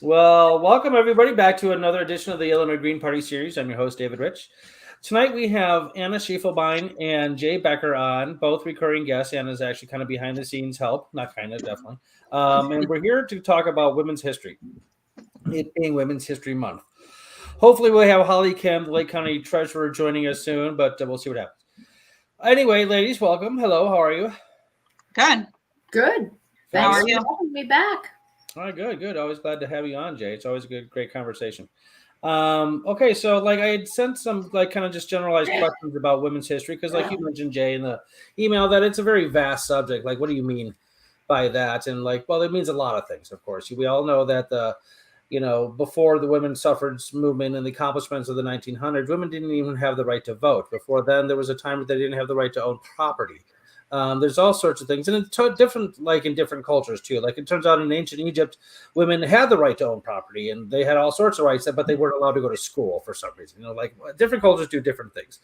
Well, welcome everybody back to another edition of the Illinois Green Party series. I'm your host, David Rych. Tonight we have Anna Schefelbein and Jay Becker on, both recurring guests. Anna's actually kind of behind the scenes help, not kind of, definitely. And we're here to talk about women's history, it being Women's History Month. Hopefully we'll have Holly Kim, the Lake County Treasurer, joining us soon, but we'll see what happens. Anyway, ladies, welcome. Hello, how are you? Good. Good. Thanks for having me back. All right, good. Always glad to have you on, Jay. It's always a great conversation. Okay, so I had sent some kind of just generalized questions about women's history because you mentioned, Jay, in the email that it's a very vast subject. What do you mean by that? And well, it means a lot of things, of course. We all know that before the women's suffrage movement and the accomplishments of the 1900s, women didn't even have the right to vote. Before then, there was a time that they didn't have the right to own property. There's all sorts of things, and it's different, in different cultures too. It turns out in ancient Egypt, women had the right to own property, and they had all sorts of rights, but they weren't allowed to go to school for some reason. Different cultures do different things,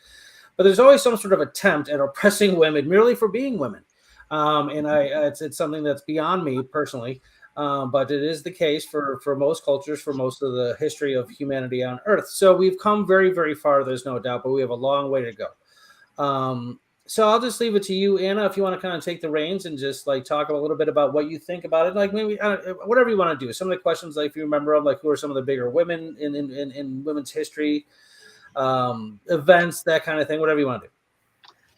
but there's always some sort of attempt at oppressing women merely for being women. And it's something that's beyond me personally, but it is the case for most cultures, for most of the history of humanity on Earth. So we've come very, very far. There's no doubt, but we have a long way to go. So I'll just leave it to you, Anna, if you want to kind of take the reins and just talk a little bit about what you think about it. Maybe whatever you want to do. Some of the questions, if you remember them, who are some of the bigger women in women's history, events, that kind of thing, whatever you want to do.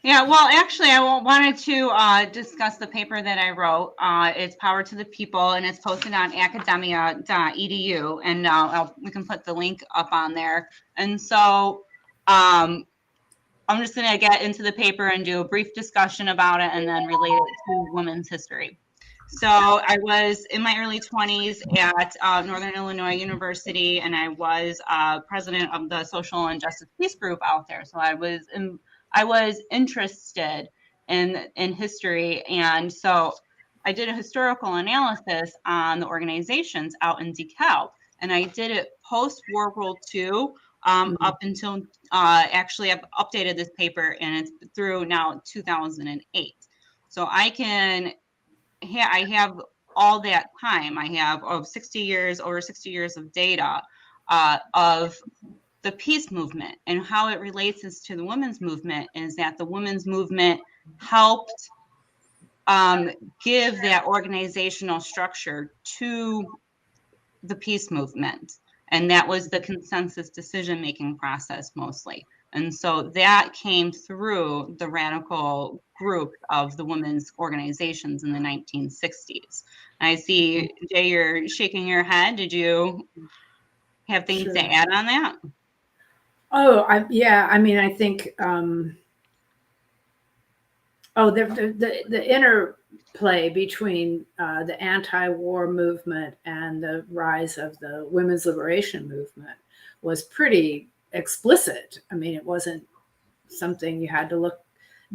Yeah, well, actually, I wanted to discuss the paper that I wrote. It's Power to the People, and it's posted on academia.edu, and we can put the link up on there. And so I'm just going to get into the paper and do a brief discussion about it and then relate it to women's history. So I was in my early 20s at Northern Illinois University, and I was president of the Social and Justice Peace Group out there. So I was interested in history, and so I did a historical analysis on the organizations out in DeKalb, and I did it post-World War II. Up until actually I've updated this paper and it's through now 2008. So I have all that time. I have over 60 years of data of the peace movement, and how it relates to the women's movement is that the women's movement helped give that organizational structure to the peace movement. And that was the consensus decision-making process mostly. And so that came through the radical group of the women's organizations in the 1960s. I see, Jay, you're shaking your head. Did you have things to add on that? Oh, I think, the interplay between the anti-war movement and the rise of the women's liberation movement was pretty explicit. I mean, it wasn't something you had to look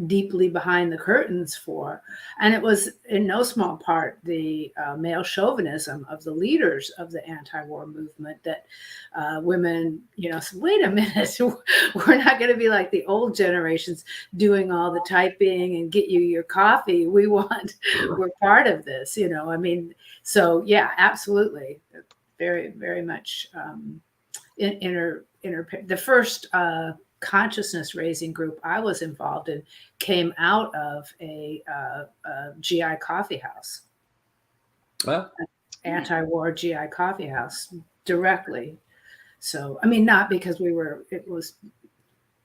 deeply behind the curtains for. And it was in no small part the male chauvinism of the leaders of the anti-war movement that women, said, wait a minute, we're not going to be like the old generations doing all the typing and get you your coffee. We're part of this, so yeah, absolutely. Very, very much the first consciousness raising group I was involved in came out of a GI coffee house. Well, anti-war GI coffee house directly. So, not because it was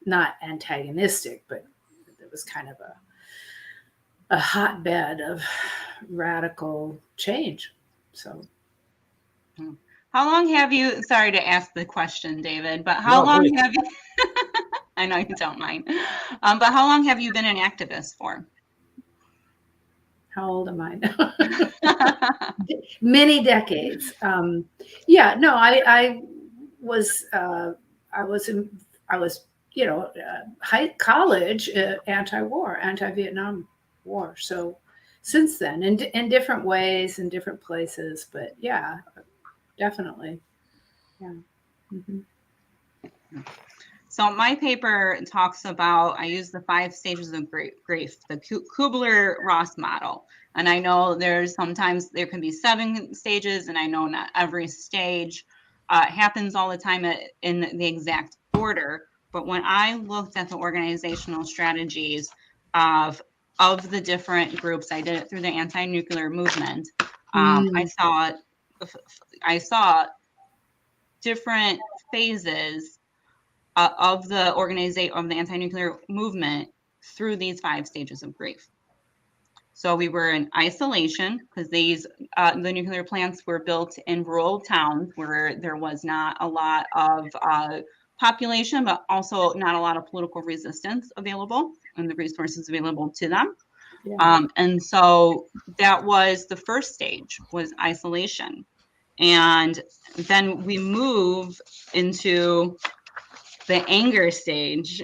not antagonistic, but it was kind of a hotbed of radical change. So. How long have you, sorry to ask the question, David, but how long have you, I know you don't mind, but how long have you been an activist for? How old am I now? Many decades. I was college, anti-war, anti-Vietnam War. So since then, in different ways, in different places, but yeah, definitely. Yeah. Mm-hmm. So my paper talks about, I use the 5 stages of grief, the Kubler-Ross model. And I know sometimes there can be 7 stages, and I know not every stage happens all the time in the exact order. But when I looked at the organizational strategies of the different groups, I did it through the anti-nuclear movement. I saw different phases of the anti-nuclear movement through these 5 stages of grief. So we were in isolation because the nuclear plants were built in rural towns where there was not a lot of population, but also not a lot of political resistance available and the resources available to them. Yeah. And so that was the first stage, was isolation. And then we move into the anger stage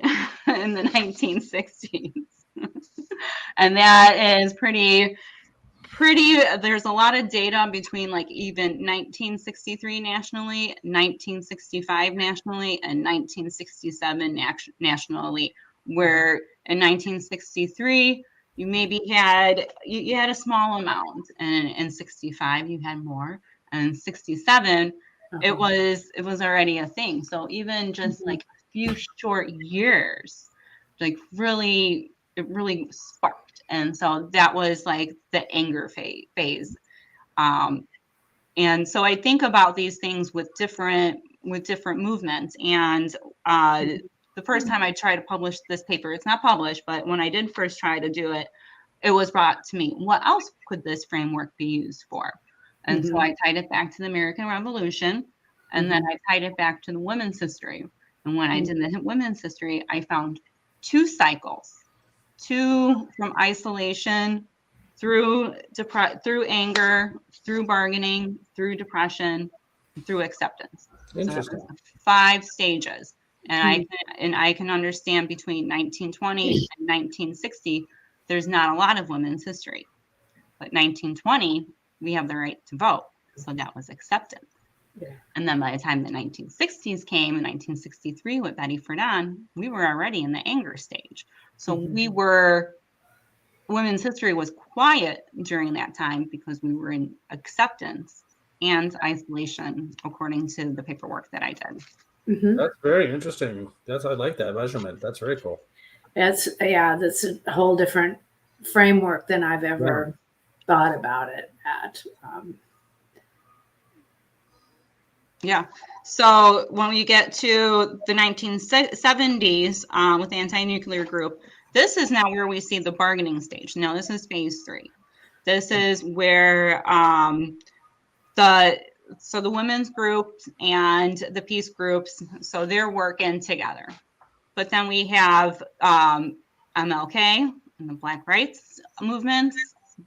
in the 1960s. And that is pretty, there's a lot of data between like even 1963 nationally, 1965 nationally, and 1967 nationally, where in 1963, you maybe had a small amount, and in 65 you had more, and in 67 it was already a thing. So even just like a few short years, like it really sparked. And so that was like the anger phase. And so I think about these things with different movements. And the first time I tried to publish this paper, it's not published, but when I did first try to do it, it was brought to me, what else could this framework be used for? And so I tied it back to the American Revolution, and then I tied it back to the women's history. And when I did the women's history, I found 2 cycles, 2 from isolation through anger, through bargaining, through depression, through acceptance. Interesting. So 5 stages. And I can understand between 1920 and 1960, there's not a lot of women's history. But 1920, we have the right to vote. So that was acceptance. Yeah. And then by the time the 1960s came, in 1963 with Betty Friedan, we were already in the anger stage. So women's history was quiet during that time because we were in acceptance and isolation, according to the paperwork that I did. That's very interesting. I like that measurement. That's very cool. That's a whole different framework than I've ever thought about it at. So when we get to the 1970s with the anti-nuclear group, this is now where we see the bargaining stage. Now this is phase 3. This is where the women's groups and the peace groups, so they're working together. But then we have MLK and the Black rights movements.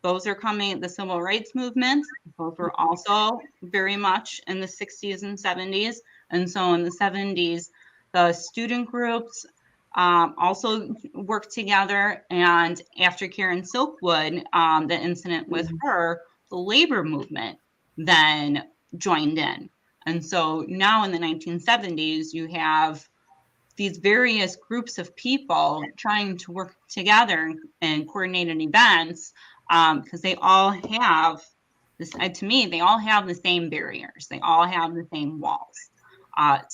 Those are coming, the civil rights movements. Those were also very much in the 60s and 70s. And so in the 70s, the student groups also worked together. And after Karen Silkwood, the incident with her, the labor movement then joined in. And so now in the 1970s, you have these various groups of people trying to work together in coordinated events, because they all have this, to me, they all have the same barriers. They all have the same walls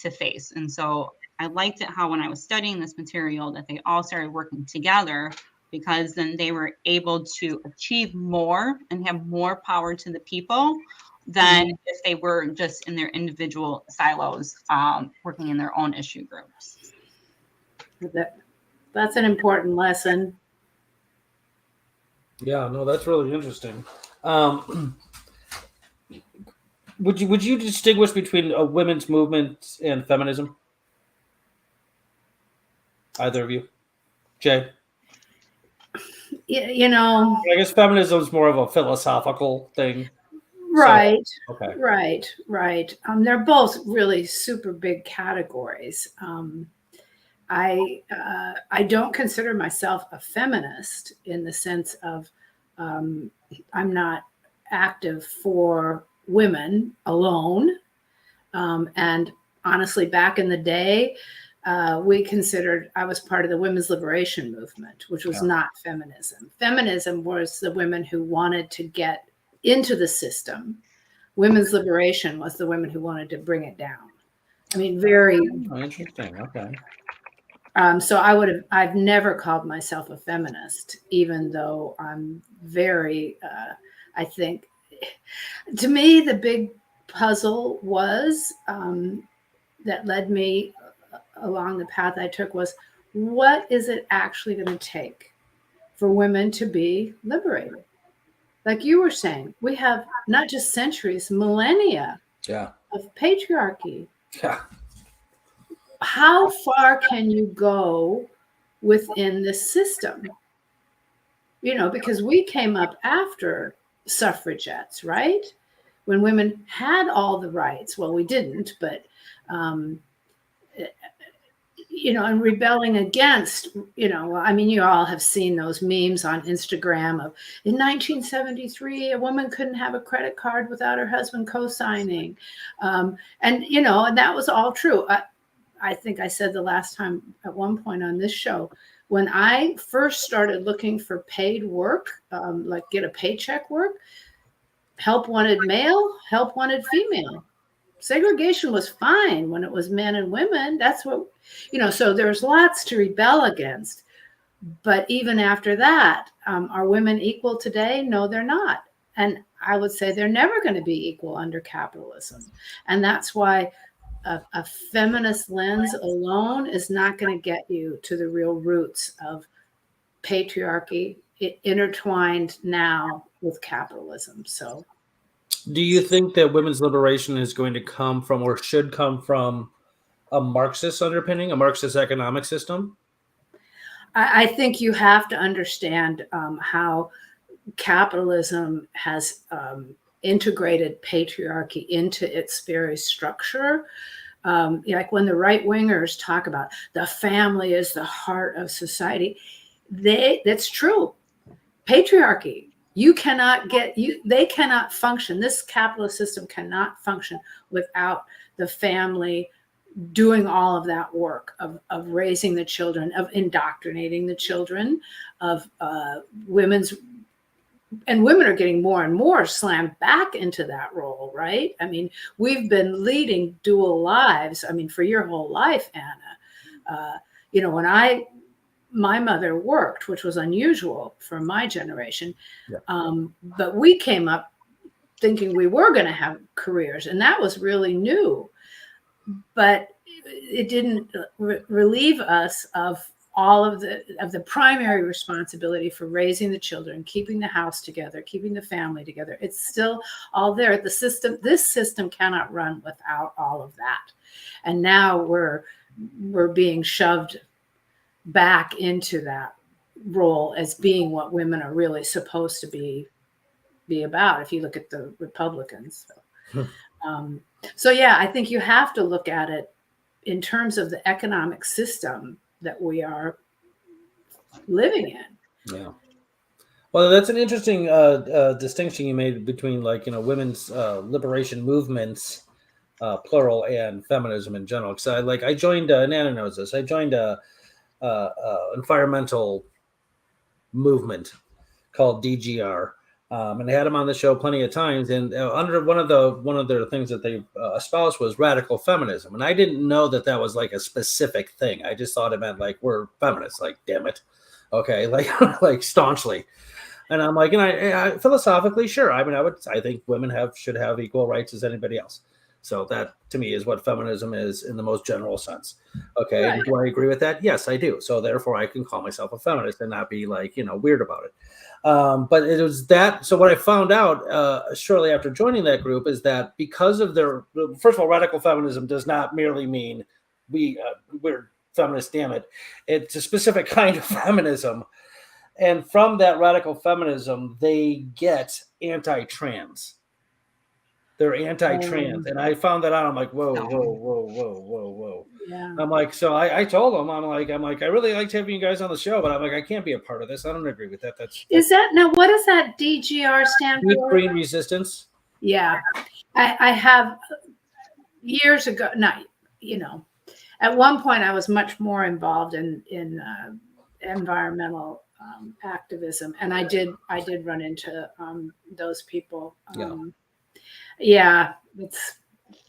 to face. And so I liked it how when I was studying this material that they all started working together, because then they were able to achieve more and have more power to the people than if they were just in their individual silos, working in their own issue groups. That's an important lesson. Yeah, no, that's really interesting. Would you distinguish between a women's movement and feminism? Either of you? Jay? You know, I guess feminism is more of a philosophical thing. Right. So, okay. Right. They're both really super big categories. I don't consider myself a feminist in the sense of I'm not active for women alone. And honestly, back in the day, we considered, I was part of the women's liberation movement, which was not feminism. Feminism was the women who wanted to get into the system. Women's liberation was the women who wanted to bring it down. I mean, very interesting. Okay. So I've never called myself a feminist, even though I'm very, I think, to me, the big puzzle was that led me along the path I took was, what is it actually going to take for women to be liberated? Like you were saying, we have not just centuries, millennia of patriarchy. Yeah. How far can you go within the system? You know, because we came up after suffragettes, right? When women had all the rights. Well, we didn't, but, you know, and rebelling against, you know, I mean, you all have seen those memes on Instagram of in 1973, a woman couldn't have a credit card without her husband co-signing. And, you know, and that was all true. I think I said the last time at one point on this show, when I first started looking for paid work, like get a paycheck work, help wanted male, help wanted female. Segregation was fine when it was men and women. That's what, you know, so there's lots to rebel against. But even after that, are women equal today? No, they're not. And I would say they're never going to be equal under capitalism. And that's why a feminist lens alone is not going to get you to the real roots of patriarchy intertwined now with capitalism. So do you think that women's liberation is going to come from or should come from a Marxist underpinning, a Marxist economic system? I think you have to understand how capitalism has integrated patriarchy into its very structure. Like when the right wingers talk about the family is the heart of society, that's true. Patriarchy, they cannot function. This capitalist system cannot function without the family doing all of that work of raising the children, of indoctrinating the children, of women are getting more and more slammed back into that role, right? I mean, we've been leading dual lives. I mean, for your whole life, Anna. You know, when my mother worked, which was unusual for my generation, but we came up thinking we were going to have careers, and that was really new. But it didn't relieve us of all of the primary responsibility for raising the children, keeping the house together, keeping the family together. It's still all there. This system cannot run without all of that. And now we're being shoved back into that role as being what women are really supposed to be about. If you look at the Republicans. So yeah, I think you have to look at it in terms of the economic system that we are living in. Yeah. Well, that's an interesting distinction you made between, like, you know, women's liberation movements, plural, and feminism in general. Because I joined, Nana knows this. I joined a environmental movement called DGR. And I had them on the show plenty of times. And under one of their things that they espoused was radical feminism. And I didn't know that was like a specific thing. I just thought it meant like we're feminists. Like, damn it, okay, like staunchly. And I'm like, and I philosophically, sure. I mean, I think women should have equal rights as anybody else. So that to me is what feminism is in the most general sense. Okay, right. Do I agree with that? Yes, I do. So therefore, I can call myself a feminist and not be like, you know, weird about it. But it was that. So what I found out shortly after joining that group is that because of first of all, radical feminism does not merely mean we're feminists. Damn it, it's a specific kind of feminism, and from that radical feminism, they get anti-trans. They're anti-trans, and I found that out. I'm like, whoa. Yeah. I'm like, so I told them, I'm like, I really liked having you guys on the show, but I'm like, I can't be a part of this. I don't agree with that. Is that now? What does that DGR stand for? Green Resistance. Yeah, I have years ago. Not, you know, At one point, I was much more involved in environmental activism, and I did run into those people. Yeah,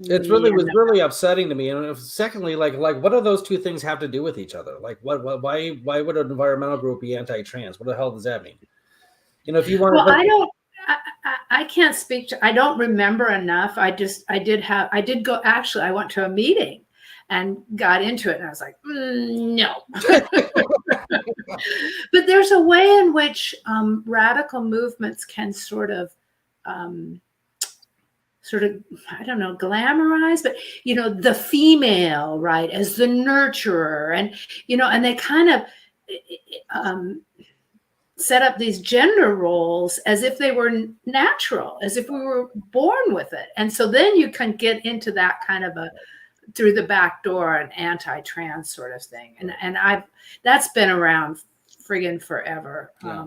It's really was really upsetting to me. And secondly, like what do those two things have to do with each other? Like why would an environmental group be anti-trans? What the hell does that mean? If you want to, I can't speak to, I don't remember enough. I did go, actually, I went to a meeting and got into it, and I was like, no. But there's a way in which radical movements can sort of, I don't know, glamorize, but, the female, right, as the nurturer, and, and they kind of set up these gender roles as if they were natural, as if we were born with it. And so then you can get into that kind of a through the back door, an anti-trans sort of thing. And that's been around friggin' forever. Yeah.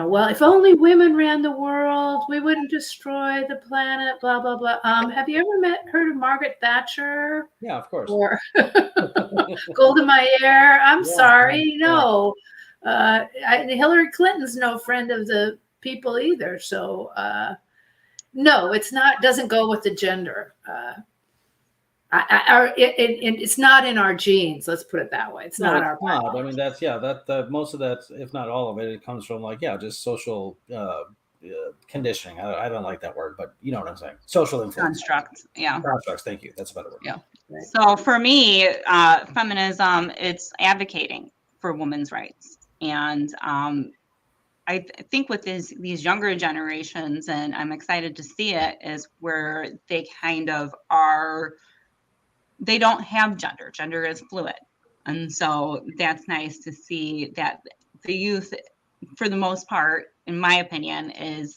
Well, if only women ran the world, we wouldn't destroy the planet, blah, blah, blah. Have you ever heard of Margaret Thatcher? Yeah, of course. Or Golda Meir? I'm sorry, no. Hillary Clinton's no friend of the people either. So no, it's not, doesn't go with the gender. It's not in our genes. Let's put it that way. It's not our biology. I mean, that's that most of that, if not all of it, it comes from just social conditioning. I don't like that word, but you know what I'm saying. Social influence. Constructs. Yeah. Constructs. Thank you. That's a better word. Yeah. Right. So for me, feminism, it's advocating for women's rights. And I think with these younger generations, and I'm excited to see it, is where they kind of are, they don't have gender. Gender is fluid. And so that's nice to see that the youth, for the most part, in my opinion, is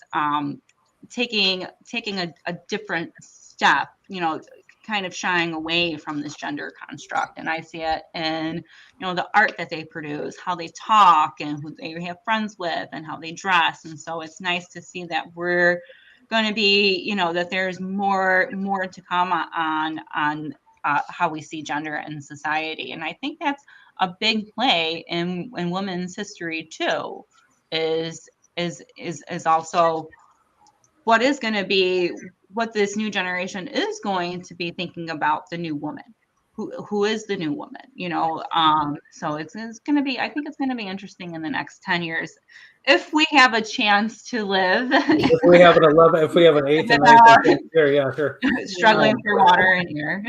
taking a different step, kind of shying away from this gender construct. And I see it in, the art that they produce, how they talk, and who they have friends with, and how they dress. And so it's nice to see that we're going to be, that there's more to come on how we see gender in society. And I think that's a big play in women's history too, is also what is going to be, what this new generation is going to be thinking about the new woman, who is the new woman, so it's going to be, I think it's going to be interesting in the next 10 years, if we have a chance to live. If we have an eighth and ninth year, yeah, sure. Struggling for water in here.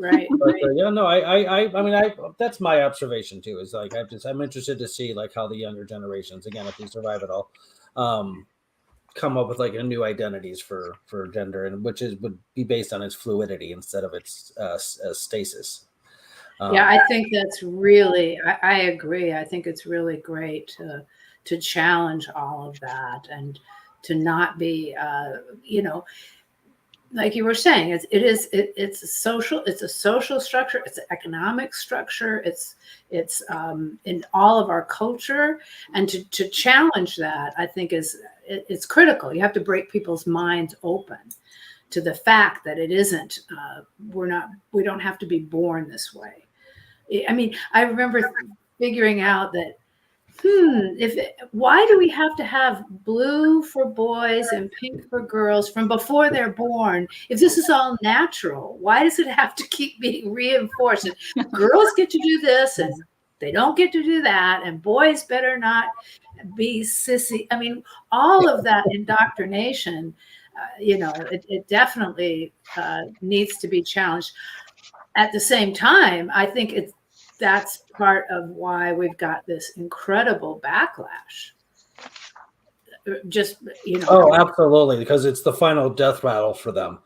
Right. But, I mean, that's my observation too, is like, I'm interested to see like how the younger generations, again, if we survive it all, come up with like new identities for gender, and which would be based on its fluidity instead of its stasis. I think that's really, I agree. I think it's really great to challenge all of that, and to not be, like you were saying, it's a social structure, it's an economic structure, it's in all of our culture, and to challenge that, I think it's critical. You have to break people's minds open to the fact that it isn't. We don't have to be born this way. I mean, I remember figuring out that why do we have to have blue for boys and pink for girls from before they're born? If this is all natural, why does it have to keep being reinforced? And girls get to do this and they don't get to do that, and boys better not be sissy. I mean, all of that indoctrination, it definitely needs to be challenged. At the same time, I think that's part of why we've got this incredible backlash. Just, Oh, absolutely. Because it's the final death rattle for them.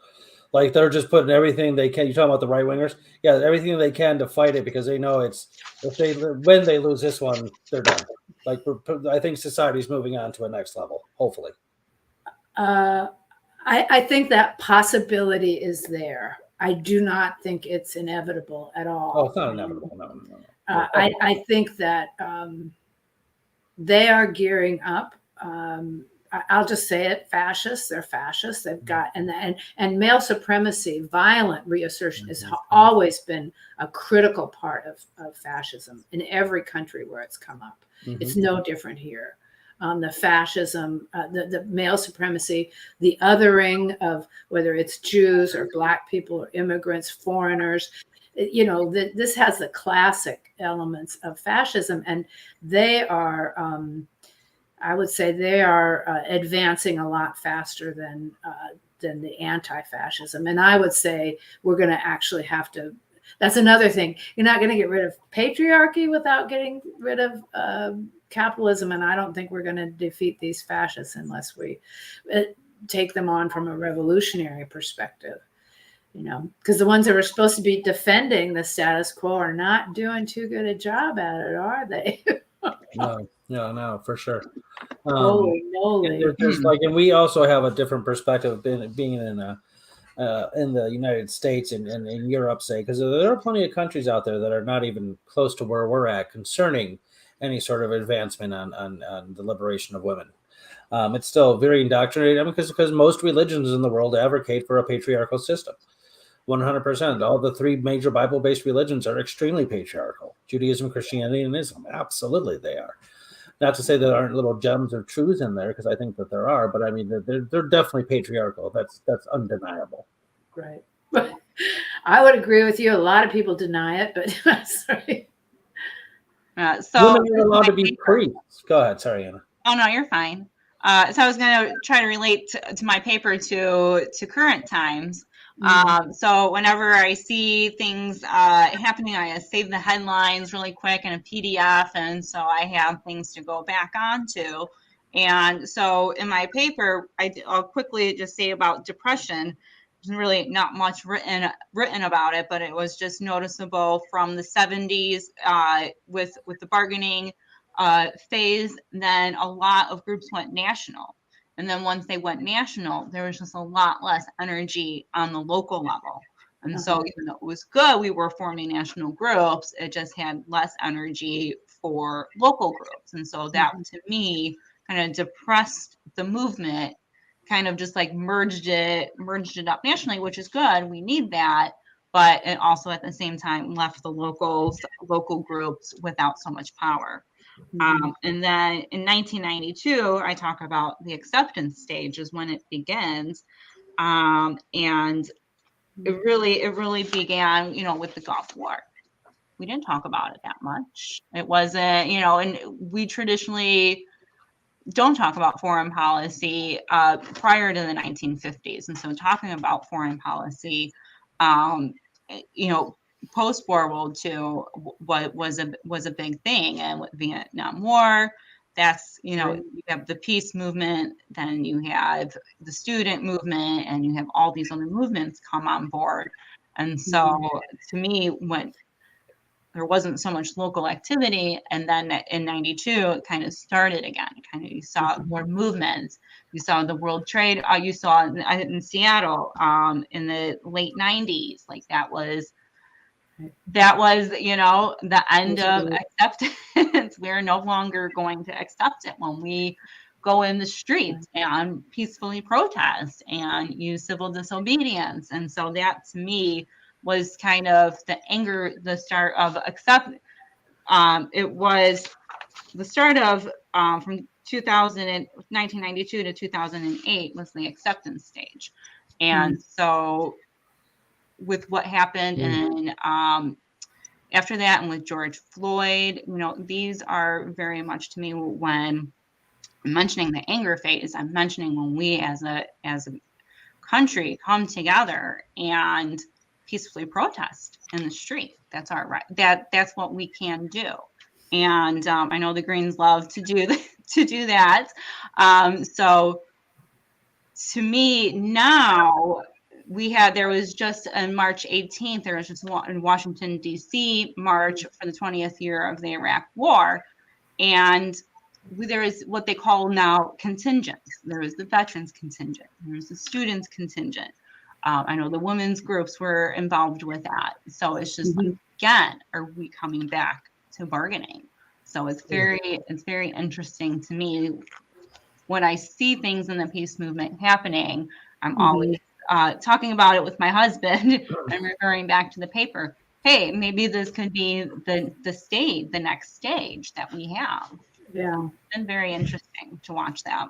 Like, they're just putting everything they can. You're talking about the right wingers? Yeah, everything they can to fight it, because they know when they lose this one, they're done. Like, I think society's moving on to a next level, hopefully. I think that possibility is there. I do not think it's inevitable at all. Oh, it's not inevitable. No. I think that they are gearing up. I'll just say it, fascists. They're fascists. They've got, and male supremacy, violent reassertion has always been a critical part of fascism in every country where it's come up. It's no different here. The fascism, the male supremacy, the othering of whether it's Jews or Black people or immigrants, foreigners, this has the classic elements of fascism, and they are, I would say, they are advancing a lot faster than the anti-fascism. And I would say we're going to actually have to. That's another thing. You're not going to get rid of patriarchy without getting rid of capitalism, and I don't think we're going to defeat these fascists unless we take them on from a revolutionary perspective. Because the ones that are supposed to be defending the status quo are not doing too good a job at it, are they? No, for sure. Holy moly! And we also have a different perspective being in the United States and in Europe, say, because there are plenty of countries out there that are not even close to where we're at concerning any sort of advancement on the liberation of women. It's still very indoctrinated, because most religions in the world advocate for a patriarchal system. 100%. All the three major Bible-based religions are extremely patriarchal. Judaism, Christianity, and Islam. Absolutely, they are. Not to say there aren't little gems of truth in there, because I think that there are, but I mean, they're definitely patriarchal. That's undeniable. Right. I would agree with you. A lot of people deny it, but sorry. So women are allowed to be priests. Go ahead. Sorry, Anna. Oh, no, you're fine. So I was going to try to relate to my paper to current times. So whenever I see things happening, I save the headlines really quick in a PDF, and so I have things to go back onto. And so in my paper, I'll quickly just say about depression. There's really not much written about it, but it was just noticeable from the 70s with the bargaining phase. Then a lot of groups went national. And then once they went national, there was just a lot less energy on the local level. And so even though it was good, we were forming national groups, it just had less energy for local groups. And so that, to me, kind of depressed the movement, kind of just like merged it up nationally, which is good. We need that. But it also at the same time left the local groups without so much power. And then in 1992, I talk about the acceptance stage is when it begins. And it really began, with the Gulf War. We didn't talk about it that much. It wasn't, and we traditionally don't talk about foreign policy prior to the 1950s. And so talking about foreign policy, post-World War II was a big thing. And with Vietnam War, that's, you have the peace movement, then you have the student movement, and you have all these other movements come on board. And so to me, when there wasn't so much local activity, and then in 92, it kind of started again. You saw more movements. You saw the World Trade. You saw in Seattle in the late 90s, like that was the end of acceptance. We're no longer going to accept it when we go in the streets and peacefully protest and use civil disobedience. And so that, to me, was kind of the start of acceptance. It was the start of from 1992 to 2008 was the acceptance stage. And so with what happened and after that, and with George Floyd, these are very much, to me, when I'm mentioning the anger phase, I'm mentioning when we as a country come together and peacefully protest in the street. That's our right. That's what we can do. And I know the Greens love to do that. So to me now, there was just on March 18th, there was just in Washington, D.C. march for the 20th year of the Iraq War. And there is what they call now contingents. There is the veterans contingent. There's the students contingent. I know the women's groups were involved with that. So it's just again, are we coming back to bargaining? So it's very interesting to me when I see things in the peace movement happening, I'm always talking about it with my husband and referring back to the paper. Hey, maybe this could be the next stage that we have. Yeah. It's been very interesting to watch that.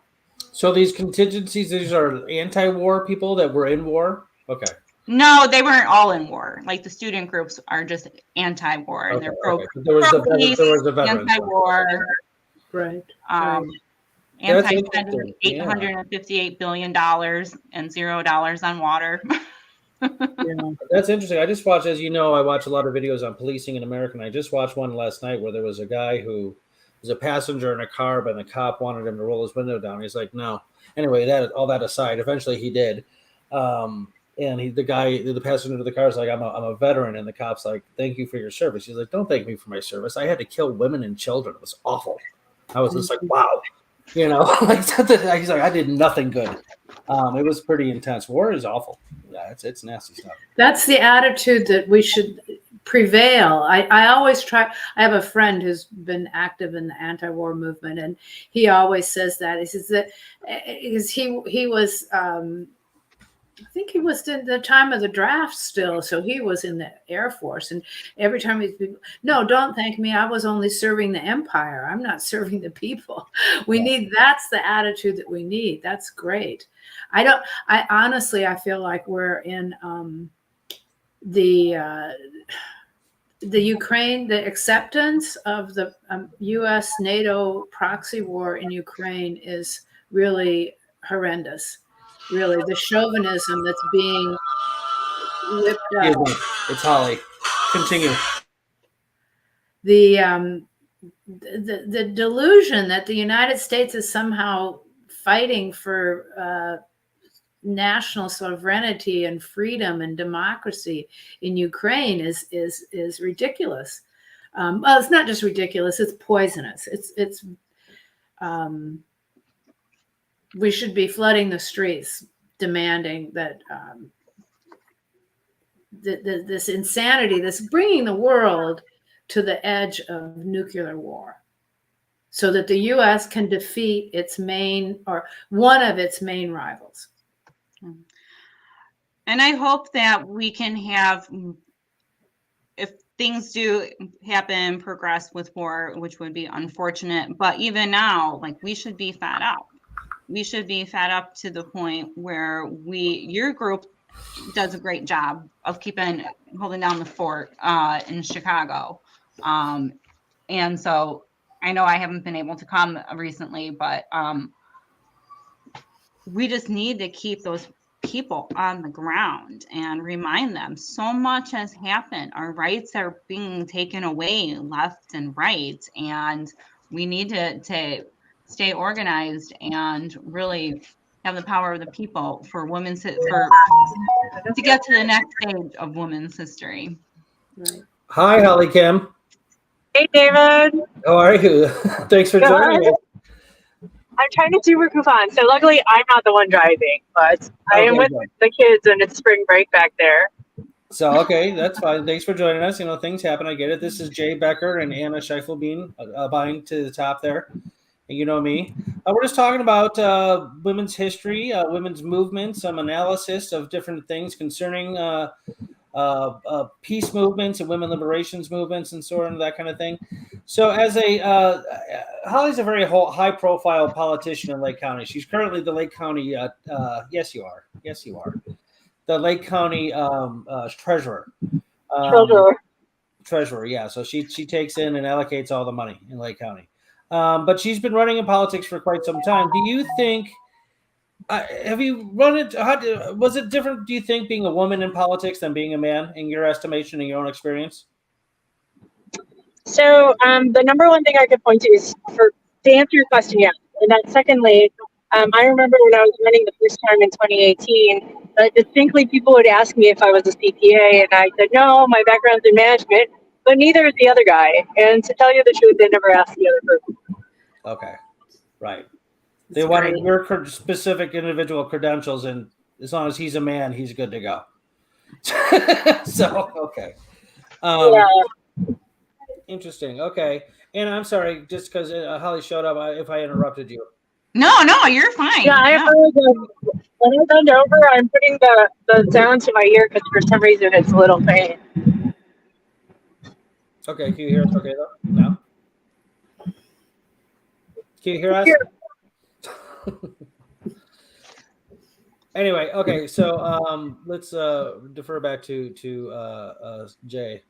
So these contingencies, these are anti-war people that were in war? Okay. No, they weren't all in war. Like the student groups are just anti-war. Okay, They're pro. okay. There was the veterans. Anti-war. Right. Anti-spending $858 billion and $0 on water. Yeah. That's interesting. I just watched, as you know, I watch a lot of videos on policing in America. And I just watched one last night where there was a guy who was a passenger in a car, but the cop wanted him to roll his window down. He's like, no. Anyway, all that aside, eventually he did. And the passenger of the car is like, I'm a veteran. And the cop's like, thank you for your service. He's like, don't thank me for my service. I had to kill women and children. It was awful. I was just like, wow. You know, he's like, I did nothing good. It was pretty intense. War is awful. Yeah, it's nasty stuff. That's the attitude that we should prevail. I always try. I have a friend who's been active in the anti-war movement, and he always says that. He says that because he was, I think he was in the time of the draft still, so he was in the Air Force, and every time no, don't thank me. I was only serving the empire. I'm not serving the people. That's the attitude that we need. That's great. I honestly, I feel like we're in the Ukraine, the acceptance of the U.S. NATO proxy war in Ukraine is really horrendous. Really, the chauvinism that's being whipped up. It's Holly. Continue. The delusion that the United States is somehow fighting for national sovereignty and freedom and democracy in Ukraine is ridiculous. Well, it's not just ridiculous; it's poisonous. It's we should be flooding the streets, demanding that this insanity, this bringing the world to the edge of nuclear war, so that the U.S. can defeat its main or one of its main rivals. And I hope that we can have, if things do happen, progress with war, which would be unfortunate, but even now, like, we should be fed up. We should be fed up to the point where your group does a great job of holding down the fort in Chicago. And so I know I haven't been able to come recently, but we just need to keep those people on the ground and remind them so much has happened. Our rights are being taken away left and right, and we need to stay organized and really have the power of the people for to get to the next stage of women's history. Right. Hi, Holly Kim. Hey, David. How are you? Thanks for joining us. I'm trying to do a coupon, so luckily I'm not the one driving, but I am with the kids, and it's spring break back there. So, okay, that's fine. Thanks for joining us. You know, things happen. I get it. This is Jay Becker and Anna Schefelbein buying to the top there. And you know me. We're just talking about women's history, women's movements, some analysis of different things concerning peace movements and women liberations movements and sort of that kind of thing. So as Holly's a very high-profile politician in Lake County. She's currently the Lake County, yes, you are. The Lake County treasurer. Treasurer, yeah. So she takes in and allocates all the money in Lake County. But she's been running in politics for quite some time. Do you think, have you run it? Was it different, do you think, being a woman in politics than being a man, in your estimation, in your own experience? So the number one thing I could point to is, to answer your question, yes. And then secondly, I remember when I was running the first time in 2018, distinctly people would ask me if I was a CPA, and I said, no, my background's in management, but neither is the other guy. And to tell you the truth, they never asked the other person. Okay. Right. They wanted your specific individual credentials, and as long as he's a man, he's good to go. So, okay. Yeah. Interesting. Okay. And I'm sorry, just because Holly showed up, if I interrupted you. No, you're fine. Yeah, I No. apologize. When I bend over, I'm putting the sound to my ear because for some reason it's a little faint. Okay, can you hear us okay though? No? Can you hear us? Anyway, okay, so let's defer back to Jay.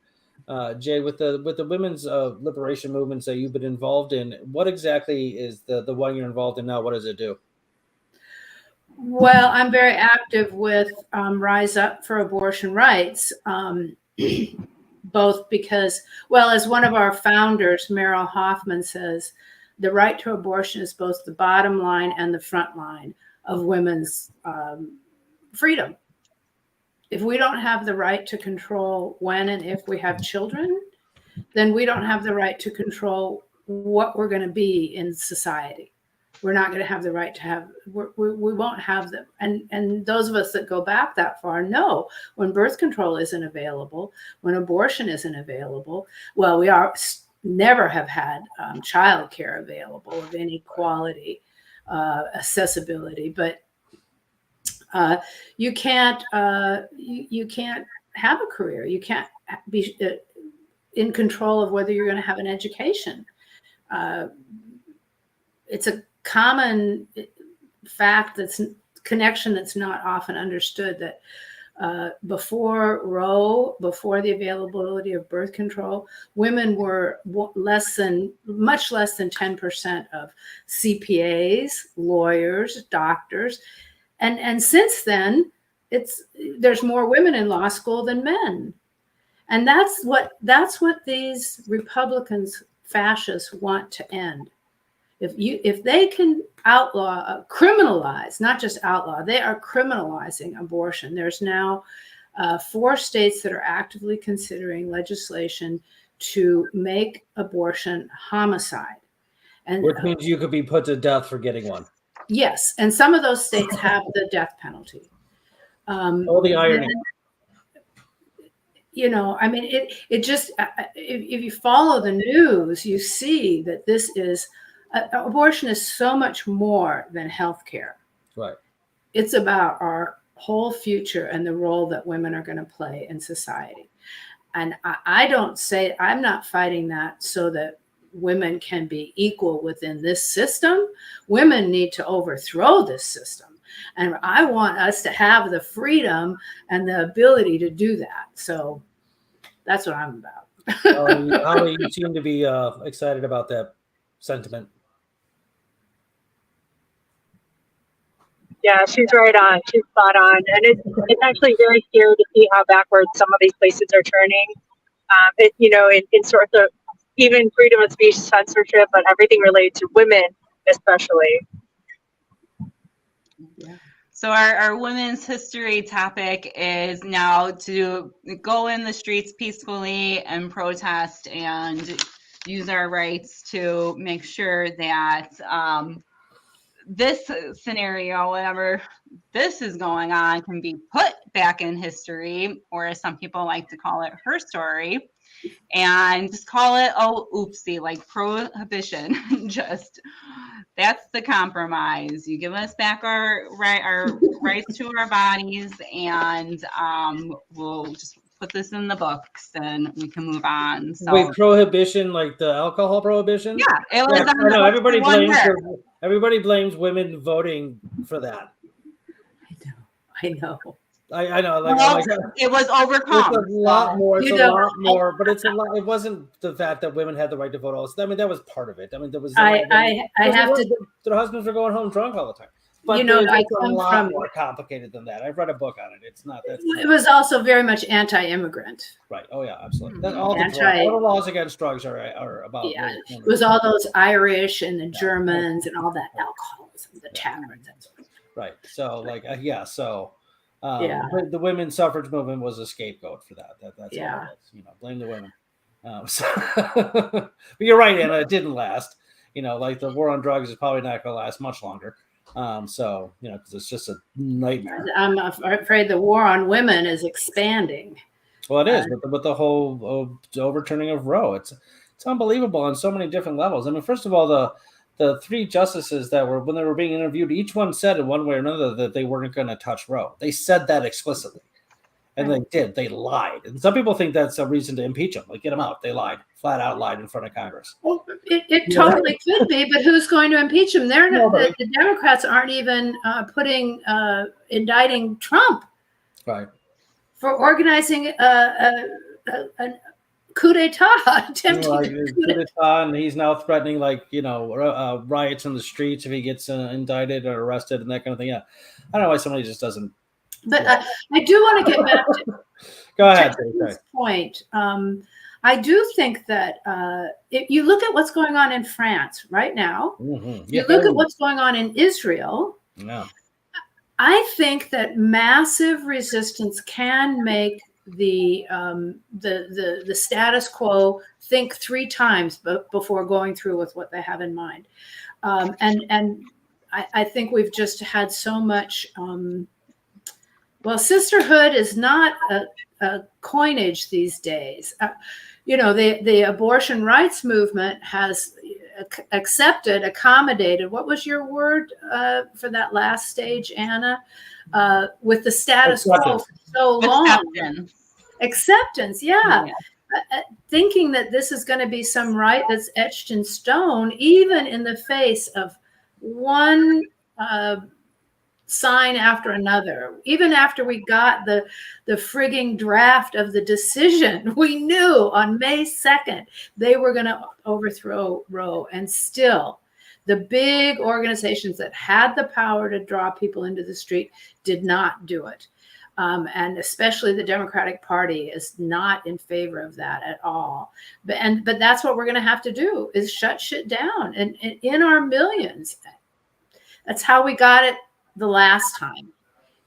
Jay, with the women's liberation movements that you've been involved in, what exactly is the one you're involved in now? What does it do? Well, I'm very active with Rise Up for Abortion Rights, both because, well, as one of our founders, Meryl Hoffman, says, the right to abortion is both the bottom line and the front line of women's freedom. If we don't have the right to control when and if we have children, then we don't have the right to control what we're going to be in society. We're not going to have the right to have, we won't have them. And those of us that go back that far know when birth control isn't available, when abortion isn't available, well, we never have had childcare available of any quality, accessibility, but you can't have a career. You can't be in control of whether you're going to have an education. It's a common fact connection that's not often understood that before Roe, before the availability of birth control, women were much less than 10% of CPAs, lawyers, doctors. And since then, there's more women in law school than men. And that's what these Republicans, fascists want to end. If they can criminalize, not just outlaw, they are criminalizing abortion. There's now 4 states that are actively considering legislation to make abortion homicide. And which means you could be put to death for getting one. Yes, and some of those states have the death penalty. Oh, the irony. You know, I mean, it just, if you follow the news, you see that this is, abortion is so much more than healthcare. Right. It's about our whole future and the role that women are going to play in society. And I'm not fighting that so that women can be equal within this system. Women need to overthrow this system. And I want us to have the freedom and the ability to do that. So that's what I'm about. Holly, you seem to be excited about that sentiment. Yeah, she's right on. She's spot on. And it's actually very scary to see how backwards some of these places are turning. In sorts of even freedom of speech, censorship, but everything related to women, especially. Yeah. So our women's history topic is now to go in the streets peacefully and protest and use our rights to make sure that this scenario, whenever this is going on, can be put back in history, or as some people like to call it, her story, and just call it, oh, oopsie, like prohibition. Just that's the compromise. You give us back our rights to our bodies, and we'll just put this in the books and we can move on. So, wait, prohibition, like the alcohol prohibition? Yeah, it was. Yeah, I know everybody blames women voting for that. I know. I know. Like, well, it was overcome. It's a lot more. It's a lot more, but it's a lot. It wasn't the fact that women had the right to vote. Also, I mean, that was part of it. I mean, there was. Their husbands were going home drunk all the time. But it's a lot more complicated than that. I've read a book on it. It's not that. It was also very much anti-immigrant. Right. Oh yeah, absolutely. All the laws against drugs are about. Yeah, it was all those Irish and the Germans and all that alcoholism, the taverns. Right. So So. The women's suffrage movement was a scapegoat for that. That's all it is. Blame the women. But you're right, Anna. It didn't last. Like the war on drugs is probably not going to last much longer. Because it's just a nightmare. I'm afraid the war on women is expanding. Well, it is with the whole overturning of Roe. It's unbelievable on so many different levels. I mean, first of all, the three justices that were, when they were being interviewed, each one said in one way or another that they weren't going to touch Roe. They said that explicitly. And they did. They lied. And some people think that's a reason to impeach them. Like, get them out. They lied. Flat out lied in front of Congress. Well, it totally could be, but who's going to impeach them? The Democrats aren't even indicting Trump for organizing a coup d'etat, coup d'etat, and he's now threatening riots in the streets if he gets indicted or arrested and that kind of thing. Yeah, I don't know why somebody just doesn't. But I do want to get back to go ahead. This point. I do think that if you look at what's going on in France right now, you look at what's going on in Israel. Yeah. I think that massive resistance can make the status quo think 3 times before going through with what they have in mind, and I think we've just had so much. Well, sisterhood is not a coinage these days. The abortion rights movement has accommodated. What was your word for that last stage, Anna? With the status quo for so long. Acceptance, yeah. Thinking that this is going to be some right that's etched in stone, even in the face of one sign after another. Even after we got the frigging draft of the decision, we knew on May 2nd they were going to overthrow Roe, and still the big organizations that had the power to draw people into the street did not do it. And especially the Democratic Party is not in favor of that at all. But that's what we're going to have to do, is shut shit down, and in our millions. That's how we got it the last time.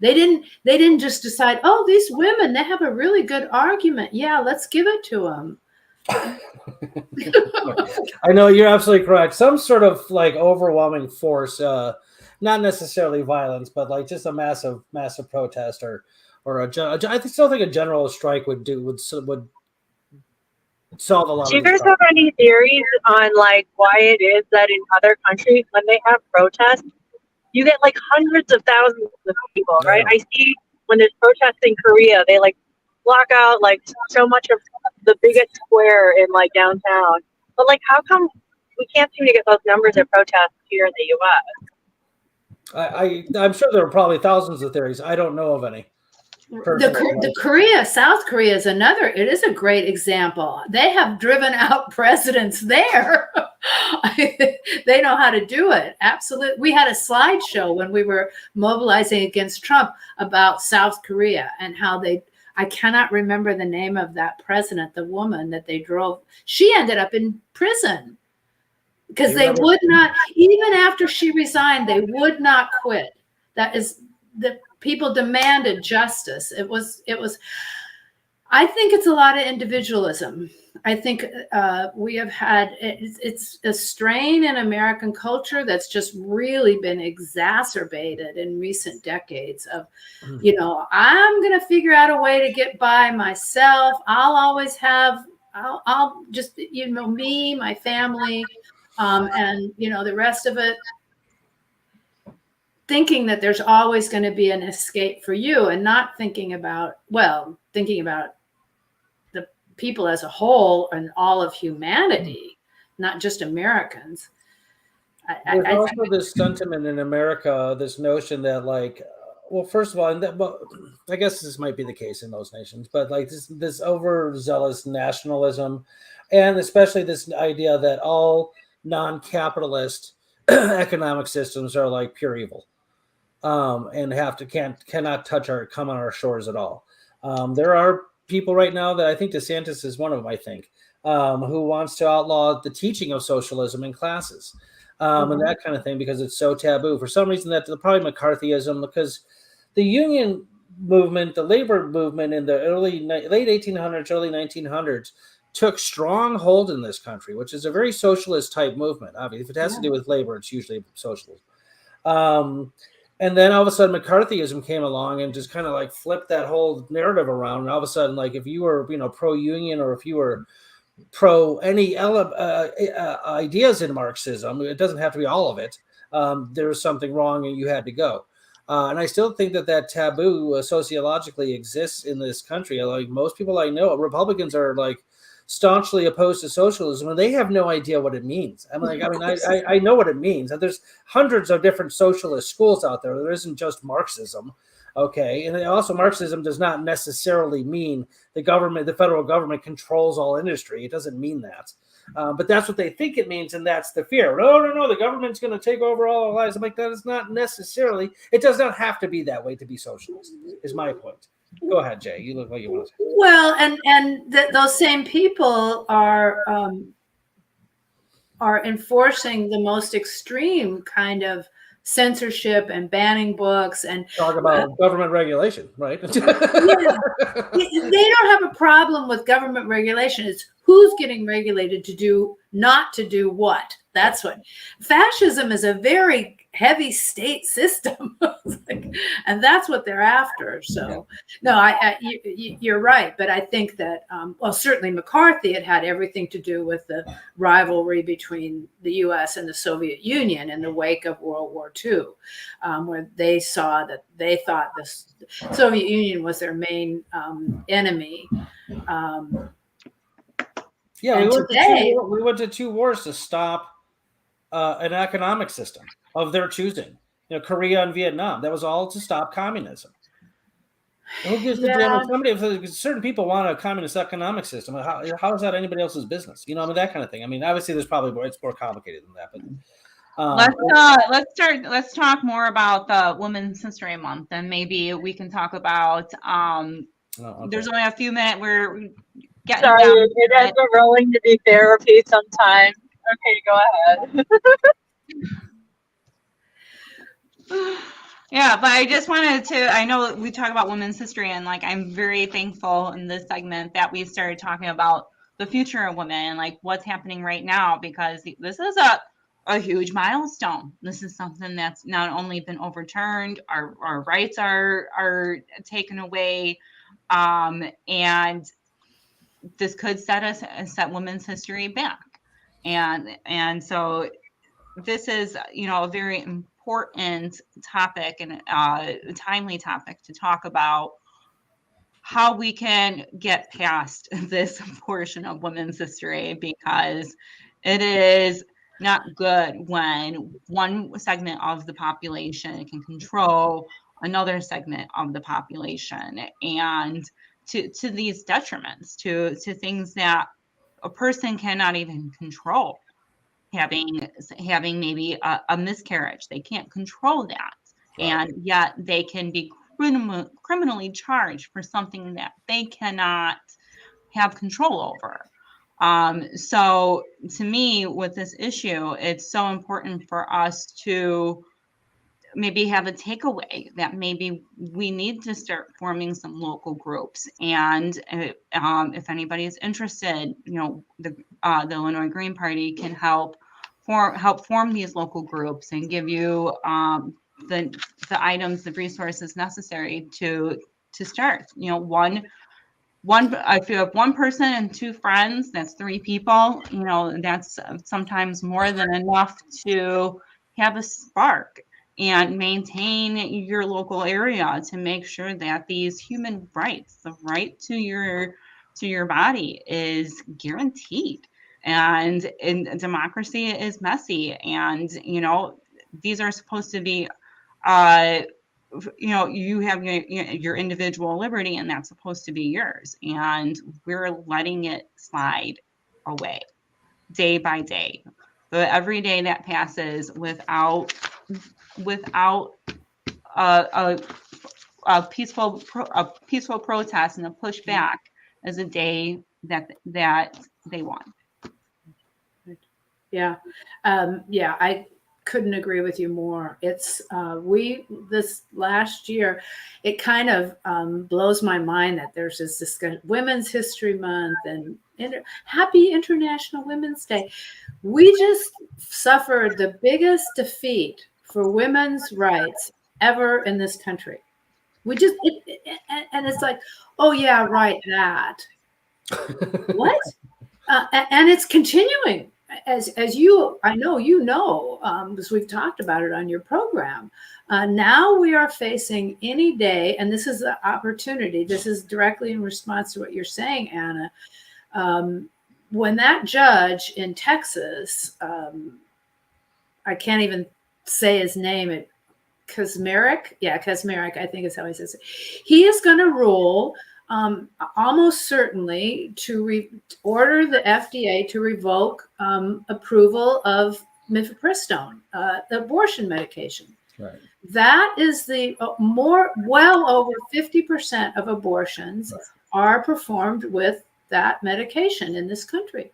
They didn't just decide, oh, these women, they have a really good argument. Yeah, let's give it to them. I know, you're absolutely correct. Some sort of overwhelming force, not necessarily violence, but just a massive protest or I still think a general strike would solve a lot. Do you guys have any theories on why it is that in other countries when they have protests, you get hundreds of thousands of people, right? I see when there's protests in Korea, they block out so much of the biggest square in downtown. But how come we can't seem to get those numbers of protests here in the U.S.? I'm sure there are probably thousands of theories. I don't know of any. South Korea is another. It is a great example. They have driven out presidents there. They know how to do it. Absolutely. We had a slideshow when we were mobilizing against Trump about South Korea and how I cannot remember the name of that president, the woman that they drove. She ended up in prison because they would not, even after she resigned, they would not quit. That is the people demanded justice. It was, I think it's a lot of individualism. I think we have had, it's a strain in American culture that's just really been exacerbated in recent decades of, I'm going to figure out a way to get by myself. I'll always have, I'll just, me, my family, and, the rest of it. Thinking that there's always going to be an escape for you, and not thinking about the people as a whole and all of humanity, not just Americans. There's also this sentiment in America, this notion that first of all, I guess this might be the case in most nations, but this overzealous nationalism, and especially this idea that all non-capitalist economic systems are pure evil. And cannot come on our shores at all. There are people right now that I think DeSantis is one of them, I think, who wants to outlaw the teaching of socialism in classes, and that kind of thing, because it's so taboo. For some reason, that's probably McCarthyism, because the union movement, the labor movement in the late 1800s, early 1900s took strong hold in this country, which is a very socialist type movement. Obviously, if it has to do with labor, it's usually socialism. And then all of a sudden McCarthyism came along and just kind of flipped that whole narrative around. And all of a sudden, if you were, pro-union, or if you were pro any ideas in Marxism. It doesn't have to be all of it. There was something wrong and you had to go. And I still think that taboo sociologically exists in this country. Like most people I know, Republicans are like staunchly opposed to socialism, and they have no idea what it means. I know what it means. And there's hundreds of different socialist schools out there. There isn't just Marxism. Okay, and also Marxism does not necessarily mean the federal government controls all industry. It doesn't mean that. But that's what they think it means, and that's the fear. No, the government's going to take over all our lives. I'm like, that is not necessarily, it does not have to be that way to be socialist, is my point. Go ahead, Jay. You look like you want to say. Well, and those same people are enforcing the most extreme kind of censorship and banning books and talk about government regulation, right? Yeah. They don't have a problem with government regulation. It's who's getting regulated to do, not to do what. That's what fascism is, a very heavy state system. And that's what they're after. So no, you're right. But I think that, well, certainly McCarthy had everything to do with the rivalry between the US and the Soviet Union in the wake of World War II, where they saw that they thought the Soviet Union was their main enemy. Yeah, we went to two wars to stop an economic system of their choosing. Korea and Vietnam. That was all to stop communism. And who gives the damn? If certain people want a communist economic system, how is that anybody else's business? That kind of thing. Obviously, there's probably it's more complicated than that. But let's talk more about the Women's History Month, and maybe we can talk about. There's only a few minutes. We're getting sorry. Down. It ends up rolling to be therapy sometimes. Okay, go ahead. Yeah, but I just wanted to, I know we talk about women's history, and I'm very thankful in this segment that we started talking about the future of women and what's happening right now, because this is a huge milestone. This is something that's not only been overturned, our rights are taken away, and this could set women's history back. And so this is, a very important topic and a timely topic to talk about how we can get past this portion of women's history, because it is not good when one segment of the population can control another segment of the population, and to these detriments, to things that a person cannot even control. Having maybe a miscarriage, they can't control that, and yet they can be criminally charged for something that they cannot have control over. So to me, with this issue, it's so important for us to maybe have a takeaway that maybe we need to start forming some local groups. And if anybody is interested, the Illinois Green Party can help form these local groups and give you the items, the resources necessary to start. If you have one person and two friends, that's 3 people. That's sometimes more than enough to have a spark and maintain your local area to make sure that these human rights, the right to your body, is guaranteed. And democracy is messy, and these are supposed to be you have your individual liberty, and that's supposed to be yours, and we're letting it slide away day by day. But every day that passes without a peaceful protest and a pushback is a day that they won. Yeah. I couldn't agree with you more. It's this last year, it kind of blows my mind that there's this discussion, Women's History Month and Happy International Women's Day. We just suffered the biggest defeat for women's rights ever in this country. And it's like, oh yeah, right, that. What? And it's continuing, as you, I know you know, because we've talked about it on your program. Now we are facing any day, and this is the opportunity. This is directly in response to what you're saying, Anna. When that judge in Texas, I can't even say his name, Kaczmarek, I think is how he says it. He is going to rule almost certainly to order the FDA to revoke approval of mifepristone, the abortion medication. Right. That is the well over 50% of abortions are performed with that medication in this country.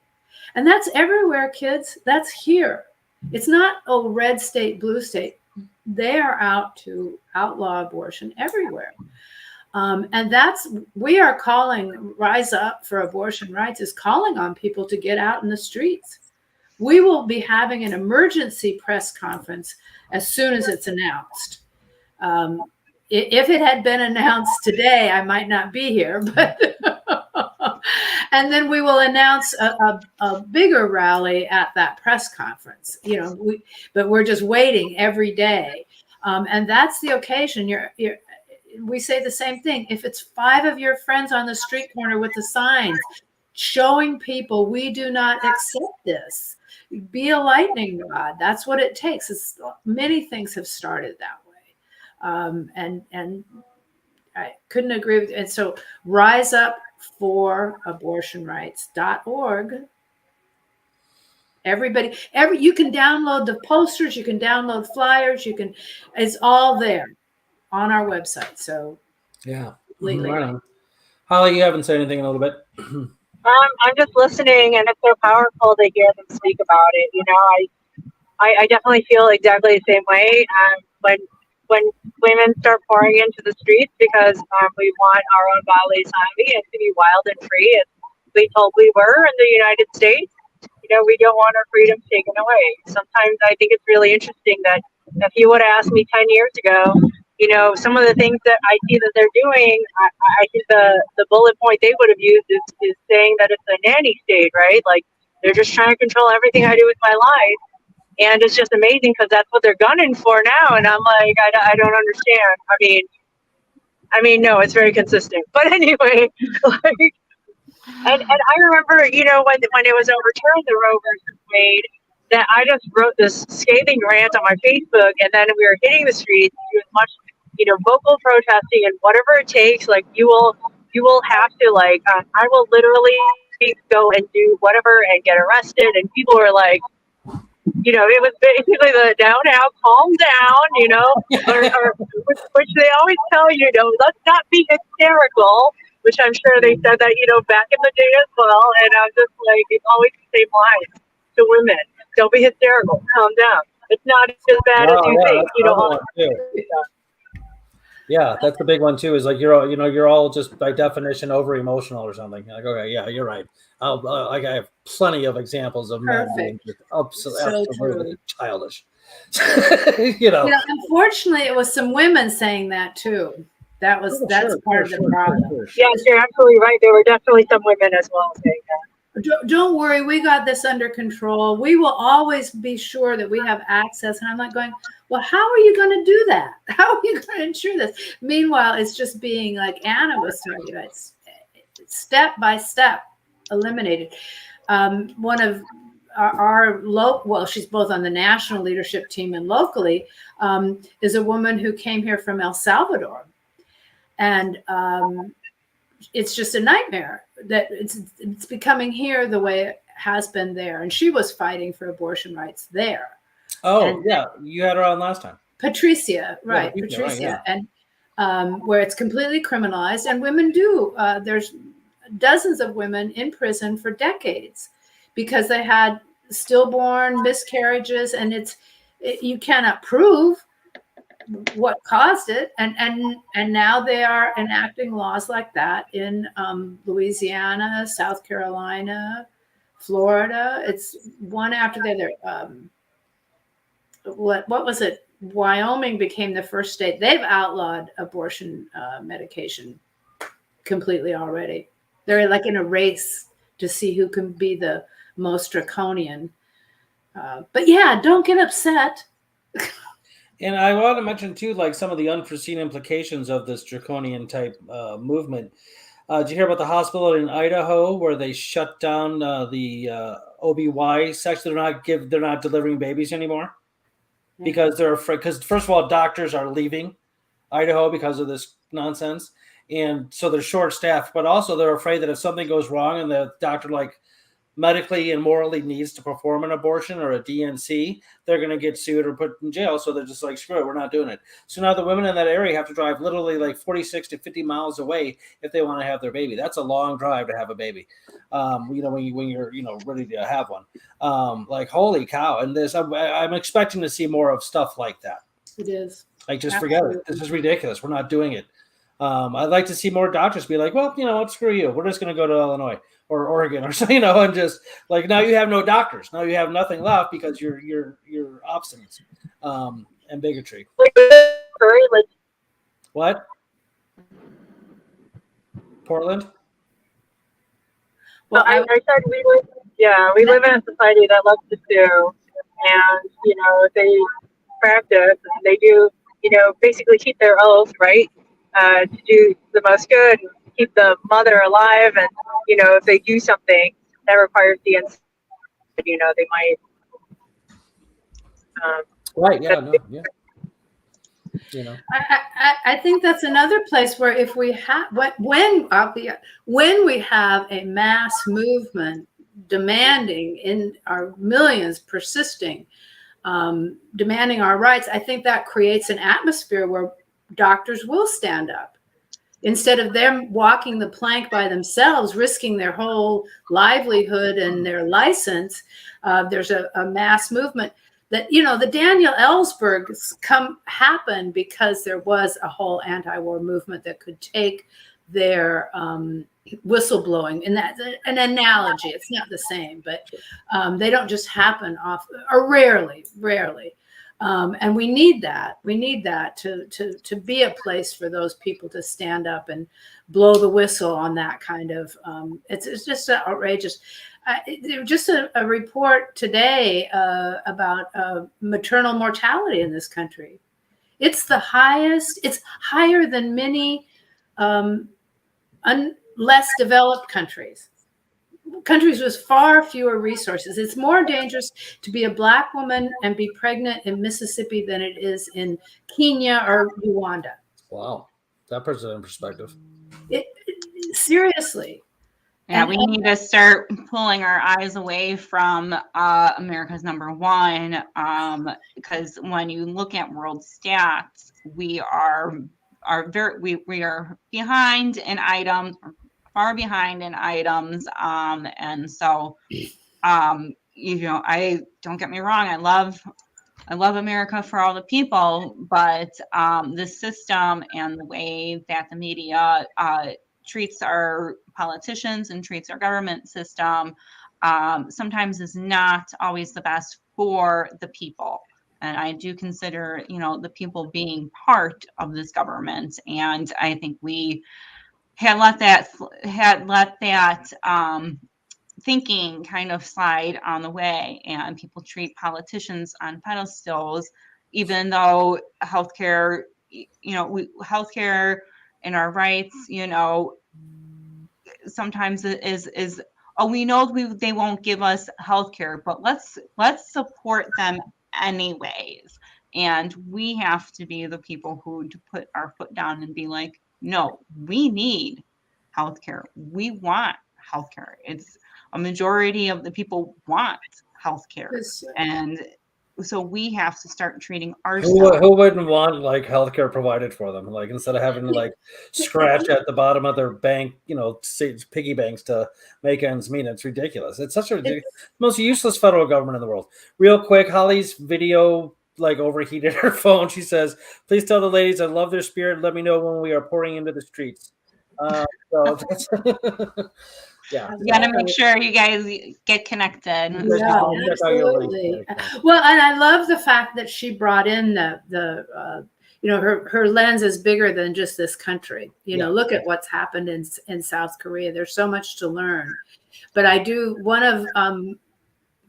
And that's everywhere, kids. That's here. It's not, oh, red state, blue state. They are out to outlaw abortion everywhere. And we are calling, Rise Up for Abortion Rights is calling on people to get out in the streets. We will be having an emergency press conference as soon as it's announced. If it had been announced today, I might not be here, but and then we will announce a bigger rally at that press conference. But we're just waiting every day, and that's the occasion. We say the same thing. If it's 5 of your friends on the street corner with the signs showing people we do not accept this, be a lightning rod. That's what it takes. Many things have started that way, and I couldn't agree with. And so, riseupforabortionrights.org. Everybody, you can download the posters, you can download flyers, it's all there on our website. So yeah. Completely. Right. Holly, you haven't said anything in a little bit. I'm just listening, and it's so powerful to hear them speak about it. I definitely feel exactly the same way. When women start pouring into the streets because we want our own bodily autonomy and to be wild and free, as we told we were in the United States, we don't want our freedom taken away. Sometimes I think it's really interesting that if you would have asked me 10 years ago, some of the things that I see that they're doing, I think the bullet point they would have used is saying that it's a nanny state, right? Like they're just trying to control everything I do with my life. And it's just amazing because that's what they're gunning for now. And I'm like, I don't understand. I mean, no, it's very consistent. But anyway, and I remember, when it was overturned, the Roe versus Wade, that I just wrote this scathing rant on my Facebook, and then we were hitting the streets, doing much, vocal protesting and whatever it takes. Like you will have to I will literally go and do whatever and get arrested. And people were like, it was basically the now, calm down, or which they always tell you, let's not be hysterical, which I'm sure they said that, back in the day as well. And I'm just like, it's always the same line to women. Don't be hysterical. Calm down. It's not as bad as you think, Yeah, that's the big one too. Is like you're all just by definition over emotional or something. Like, okay, yeah, you're right. I have plenty of examples of men being absolutely childish. Unfortunately, it was some women saying that too. That's part of the problem. Yes, you're absolutely right. There were definitely some women as well saying that. Don't worry, we got this under control. We will always be sure that we have access. And I'm like going, well, how are you going to do that? How are you going to ensure this? Meanwhile, it's just being like Anna was talking about, it's step by step eliminated. One of our local, she's both on the national leadership team and locally, is a woman who came here from El Salvador. And it's just a nightmare that it's becoming here the way it has been there. And she was fighting for abortion rights there. Oh, and yeah. You had her on last time. Patricia, right. Yeah, Patricia. Right, yeah. And where it's completely criminalized. And women there's dozens of women in prison for decades because they had stillborn miscarriages. And you cannot prove what caused it, and now they are enacting laws like that in Louisiana, South Carolina, Florida. It's one after the other. What was it? Wyoming became the first state. They've outlawed abortion medication completely already. They're like in a race to see who can be the most draconian. But yeah, don't get upset. And I want to mention too, like some of the unforeseen implications of this draconian type movement. Did you hear about the hospital in Idaho where they shut down the OBY section? They're not delivering babies anymore because they're afraid. Because first of all, doctors are leaving Idaho because of this nonsense, and so they're short staffed. But also they're afraid that if something goes wrong and the doctor medically and morally needs to perform an abortion or a DNC, they're going to get sued or put in jail. So they're just like, screw it, we're not doing it. So now the women in that area have to drive literally like 46 to 50 miles away if they want to have their baby. That's a long drive to have a baby. When you're ready to have one. Like, holy cow. And I'm expecting to see more of stuff like that. It is. Like, just forget it. This is ridiculous. We're not doing it. I'd like to see more doctors be like, well, what, screw you. We're just going to go to Illinois or Oregon or so, and just like, now you have no doctors. Now you have nothing left because you're obstinate and bigotry. What? Portland? Well, I said we live in a society that loves to sue, and they practice and they do basically keep their oath, right? To do the most good, and keep the mother alive, and if they do something that requires the they might. Right. Yeah. No. Yeah. I think that's another place where if we have when we have a mass movement demanding in our millions persisting, demanding our rights, I think that creates an atmosphere where doctors will stand up instead of them walking the plank by themselves, risking their whole livelihood and their license. There's a mass movement that, the Daniel Ellsbergs happen because there was a whole anti-war movement that could take their whistleblowing, and that's an analogy. It's not the same, but they don't just happen off, or rarely. And we need that. We need that to be a place for those people to stand up and blow the whistle on that kind of. It's just outrageous. Just a report today about maternal mortality in this country. It's the highest. It's higher than many less developed countries with far fewer resources. It's more dangerous to be a Black woman and be pregnant in Mississippi than it is in Kenya or Rwanda. Wow, that puts it in perspective. Seriously. Yeah, we need to start pulling our eyes away from America's number one, because when you look at world stats, we are behind in items, far behind in items, and so I don't get me wrong, I love America for all the people, but the system and the way that the media treats our politicians and treats our government system sometimes is not always the best for the people. And I do consider, the people being part of this government. And I think we had let that thinking kind of slide on the way, and people treat politicians on pedestals, even though healthcare, healthcare and our rights, sometimes is we know they won't give us healthcare, but let's support them anyways. And we have to be the people who to put our foot down and be like, no, we need healthcare. We want healthcare. It's a majority of the people want healthcare, and so we have to start treating ourselves. Who wouldn't want healthcare provided for them? Instead of having to scratch at the bottom of their bank, piggy banks to make ends meet. It's ridiculous. It's such a most useless federal government in the world. Real quick, Holly's video overheated her phone. She says, "Please tell the ladies I love their spirit. Let me know when we are pouring into the streets." So that's yeah. You got to make sure you guys get connected. Yeah, absolutely. Well, and I love the fact that she brought in the her lens is bigger than just this country. Look at what's happened in South Korea. There's so much to learn. But one of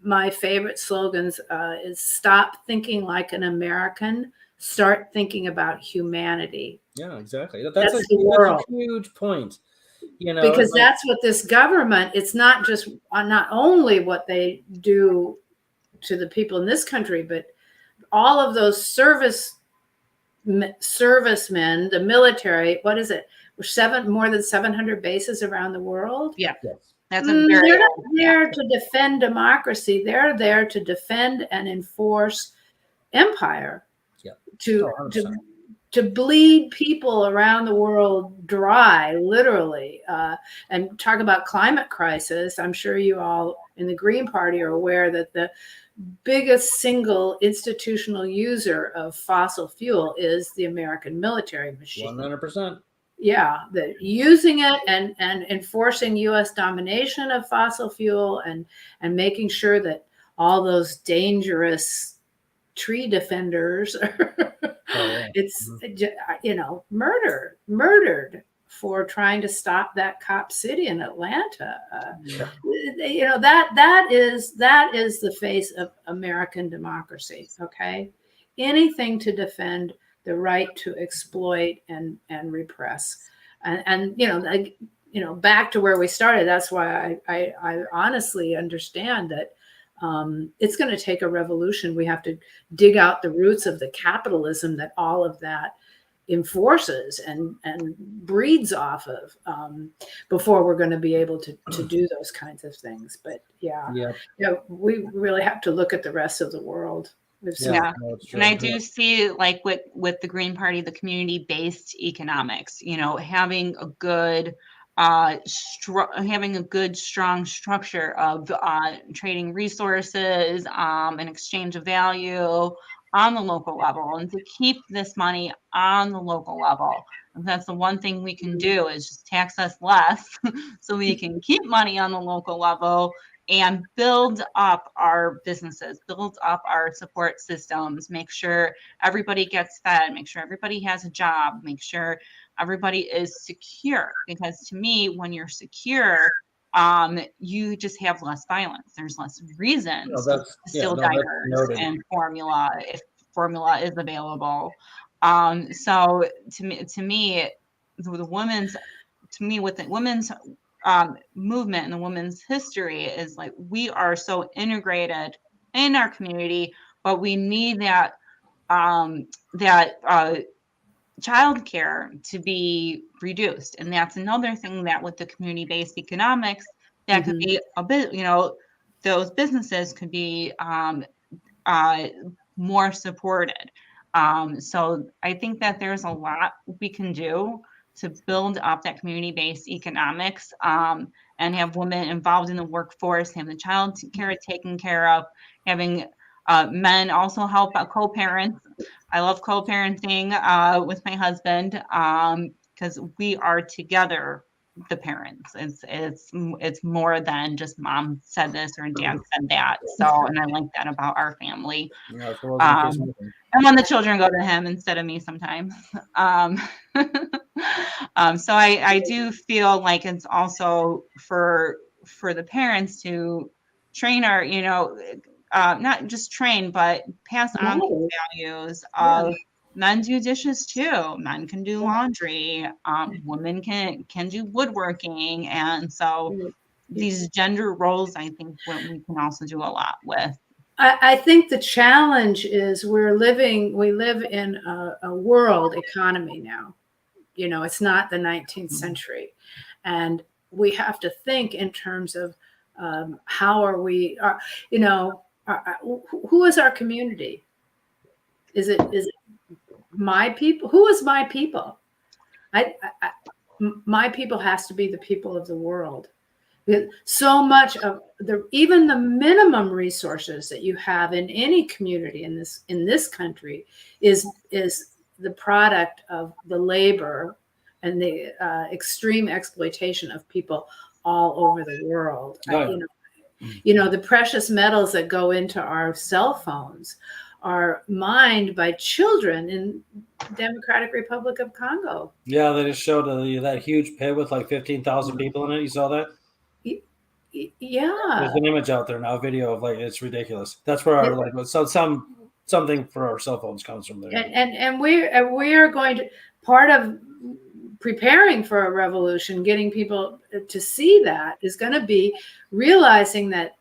my favorite slogans is stop thinking like an American, start thinking about humanity. Yeah, exactly. That's a huge point. Because that's what this government, it's not just not only what they do to the people in this country, but all of those servicemen, the military, what is it? More than 700 bases around the world. Yeah. Yes. That's they're not there to defend democracy. They're there to defend and enforce empire. Yeah. To bleed people around the world dry, literally, and talk about climate crisis. I'm sure you all in the Green Party are aware that the biggest single institutional user of fossil fuel is the American military machine. 100%. Yeah, using it and enforcing U.S. domination of fossil fuel and making sure that all those dangerous tree defenders it's murdered for trying to stop that cop city in Atlanta. That is the face of American democracy. Okay, anything to defend the right to exploit and repress, and back to where we started. That's why I honestly understand that it's going to take a revolution. We have to dig out the roots of the capitalism that all of that enforces and breeds off of before we're going to be able to do those kinds of things. But we really have to look at the rest of the world. Yeah, and I do see, like with the Green Party, the community-based economics, having a good strong structure of trading resources and exchange of value on the local level, and to keep this money on the local level. And that's the one thing we can do, is just tax us less so we can keep money on the local level and build up our businesses, build up our support systems, make sure everybody gets fed, make sure everybody has a job, make sure everybody is secure. Because to me, when you're secure, you just have less violence. There's less reasons to steal diapers and formula, if formula is available. So to me, the women's movement and the women's history is like, we are so integrated in our community, but we need that childcare to be reduced. And that's another thing that with the community-based economics, that could be a bit, those businesses could be more supported. So I think that there's a lot we can do to build up that community-based economics and have women involved in the workforce, have the child care taken care of, having men also help co-parents. I love co-parenting with my husband because we are together, the parents. It's more than just mom said this or dad said that. So, and I like that about our family. And when the children go to him instead of me sometimes. So I do feel like it's also for the parents to train our, not just train, but pass on these values of men do dishes too. Men can do laundry. Women can do woodworking. And so these gender roles, I think we can also do a lot with. I think the challenge is we live in a world economy now. It's not the 19th century. And we have to think in terms of how are we, who is our community? Is it my people? Who is my people? My people has to be the people of the world. So much of even the minimum resources that you have in any community in this country is the product of the labor and the extreme exploitation of people all over the world. The precious metals that go into our cell phones are mined by children in Democratic Republic of Congo. Yeah, they just showed that huge pit with like 15,000 people in it. You saw that? Yeah. There's an image out there now, video of like it's ridiculous. That's where our something for our cell phones comes from there. And we are going to, part of preparing for a revolution, getting people to see that, is going to be realizing that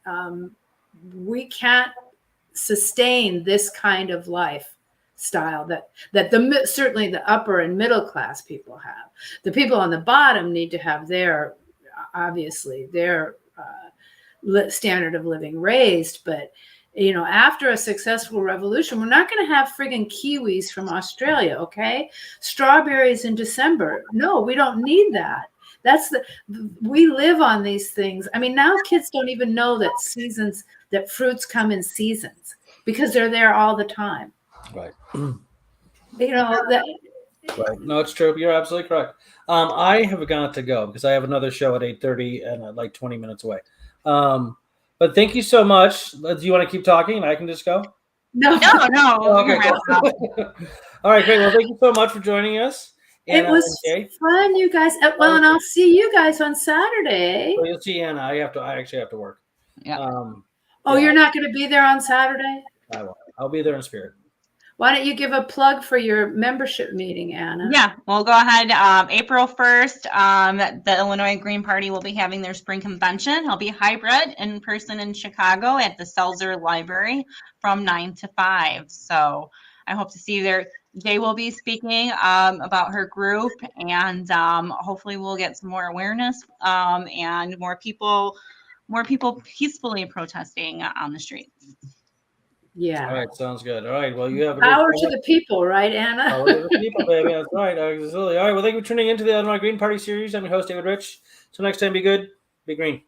we can't sustain this kind of lifestyle that certainly the upper and middle class people have. The people on the bottom need to have their standard of living raised, but after a successful revolution, we're not going to have friggin' kiwis from Australia, okay? Strawberries in December. No, we don't need that. We live on these things. I mean, now kids don't even know that fruits come in seasons because they're there all the time. Right. Right. No, it's true. You're absolutely correct. I have got to go because I have another show at 8:30 and like 20 minutes away. But thank you so much. Do you want to keep talking and I can just go? No. Okay. Cool. All right, great. Well, thank you so much for joining us. It was fun, you guys. Well, and I'll see you guys on Saturday. Well, you'll see Anna. I actually have to work. Yeah. You're not going to be there on Saturday? I will. I'll be there in spirit. Why don't you give a plug for your membership meeting, Anna? Yeah, we'll go ahead. April 1st, the Illinois Green Party will be having their spring convention. It'll be hybrid in person in Chicago at the Selzer Library from 9 to 5. So I hope to see you there. Jay will be speaking about her group, and hopefully we'll get some more awareness and more people peacefully protesting on the streets. Yeah. All right, sounds good. All right, well, you have a power to the people, right, Anna? Power to the people, baby. That's right. Absolutely. All right, well, thank you for tuning into the Illinois Green Party series. I'm your host, David Rych. Till next time, be good, be green.